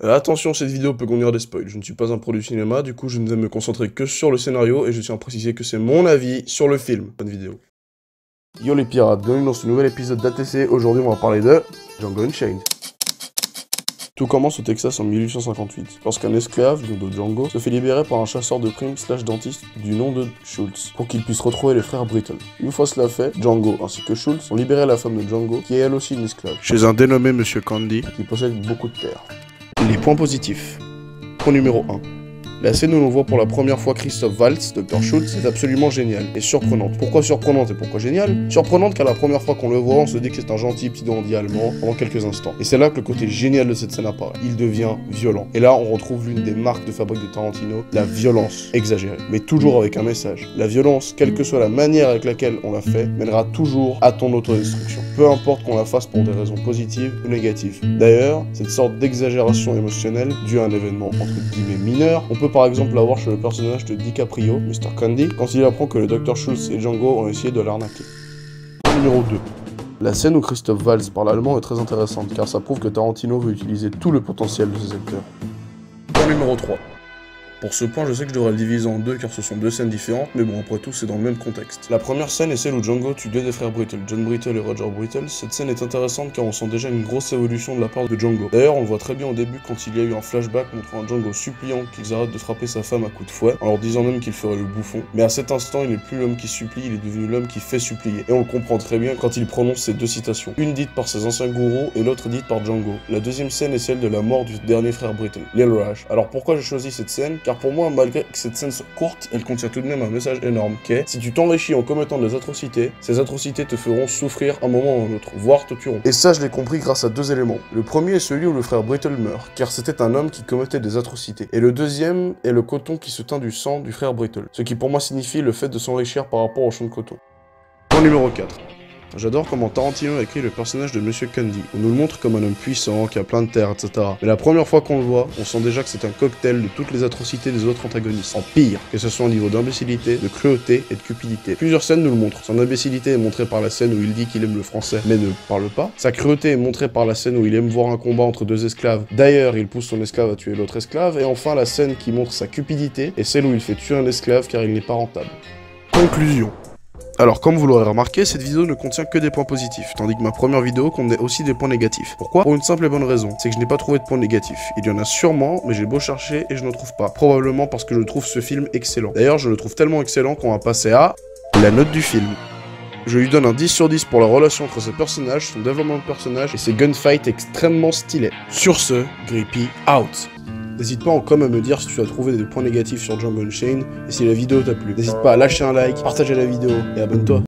Attention, cette vidéo peut contenir des spoils. Je ne suis pas un pro du cinéma, du coup je ne vais me concentrer que sur le scénario et je tiens à préciser que c'est mon avis sur le film. Bonne vidéo. Yo les pirates, bienvenue dans ce nouvel épisode d'ATC. Aujourd'hui on va parler de Django Unchained. Tout commence au Texas en 1858, lorsqu'un esclave, du nom de Django, se fait libérer par un chasseur de primes / dentiste du nom de Schultz, pour qu'il puisse retrouver les frères Brittle. Une fois cela fait, Django ainsi que Schultz ont libéré la femme de Django, qui est elle aussi une esclave, chez un dénommé Monsieur Candy, qui possède beaucoup de terres. Les points positifs. Point numéro 1. La scène où l'on voit pour la première fois Christophe Waltz, Dr Schultz, est absolument géniale et surprenante. Pourquoi surprenante et pourquoi géniale? Surprenante car la première fois qu'on le voit, on se dit que c'est un gentil petit dandy allemand pendant quelques instants. Et c'est là que le côté génial de cette scène apparaît. Il devient violent. Et là, on retrouve l'une des marques de fabrique de Tarantino, la violence exagérée. Mais toujours avec un message. La violence, quelle que soit la manière avec laquelle on la fait, mènera toujours à ton autodestruction. Peu importe qu'on la fasse pour des raisons positives ou négatives. D'ailleurs, cette sorte d'exagération émotionnelle, due à un événement entre guillemets mineur, on peut par exemple l'avoir chez le personnage de DiCaprio, Mr. Candy, quand il apprend que le Dr Schultz et Django ont essayé de l'arnaquer. Numéro 2. La scène où Christophe Waltz parle allemand est très intéressante, car ça prouve que Tarantino veut utiliser tout le potentiel de ses acteurs. Point numéro 3. Pour ce point, je sais que je devrais le diviser en deux car ce sont deux scènes différentes, mais bon, après tout, c'est dans le même contexte. La première scène est celle où Django tue deux des frères Brittle, John Brittle et Roger Brittle. Cette scène est intéressante car on sent déjà une grosse évolution de la part de Django. D'ailleurs, on le voit très bien au début quand il y a eu un flashback montrant un Django suppliant qu'ils arrêtent de frapper sa femme à coups de fouet, en leur disant même qu'il ferait le bouffon. Mais à cet instant, il n'est plus l'homme qui supplie, il est devenu l'homme qui fait supplier. Et on le comprend très bien quand il prononce ces deux citations. Une dite par ses anciens gourous et l'autre dite par Django. La deuxième scène est celle de la mort du dernier frère Brittle, Lil Raj. Alors pourquoi j'ai choisi cette scène? Car pour moi, malgré que cette scène soit courte, elle contient tout de même un message énorme qui est: si tu t'enrichis en commettant des atrocités, ces atrocités te feront souffrir un moment ou un autre, voire te tueront. Et ça, je l'ai compris grâce à deux éléments. Le premier est celui où le frère Brittle meurt, car c'était un homme qui commettait des atrocités. Et le deuxième est le coton qui se teint du sang du frère Brittle, ce qui pour moi signifie le fait de s'enrichir par rapport au champ de coton. Point numéro 4. J'adore comment Tarantino a écrit le personnage de Monsieur Candy. On nous le montre comme un homme puissant, qui a plein de terres, etc. Mais la première fois qu'on le voit, on sent déjà que c'est un cocktail de toutes les atrocités des autres antagonistes. En pire, que ce soit au niveau d'imbécilité, de cruauté et de cupidité. Plusieurs scènes nous le montrent. Son imbécilité est montrée par la scène où il dit qu'il aime le français, mais ne parle pas. Sa cruauté est montrée par la scène où il aime voir un combat entre deux esclaves. D'ailleurs, il pousse son esclave à tuer l'autre esclave. Et enfin, la scène qui montre sa cupidité est celle où il fait tuer un esclave car il n'est pas rentable. Conclusion. Alors, comme vous l'aurez remarqué, cette vidéo ne contient que des points positifs, tandis que ma première vidéo contenait aussi des points négatifs. Pourquoi? Pour une simple et bonne raison, c'est que je n'ai pas trouvé de points négatifs. Il y en a sûrement, mais j'ai beau chercher et je n'en trouve pas. Probablement parce que je trouve ce film excellent. D'ailleurs, je le trouve tellement excellent qu'on va passer à la note du film. Je lui donne un 10 sur 10 pour la relation entre ses personnages, son développement de personnage et ses gunfights extrêmement stylés. Sur ce, Grippy out. N'hésite pas en com à me dire si tu as trouvé des points négatifs sur Django Unchained et si la vidéo t'a plu. N'hésite pas à lâcher un like, partager la vidéo et abonne-toi.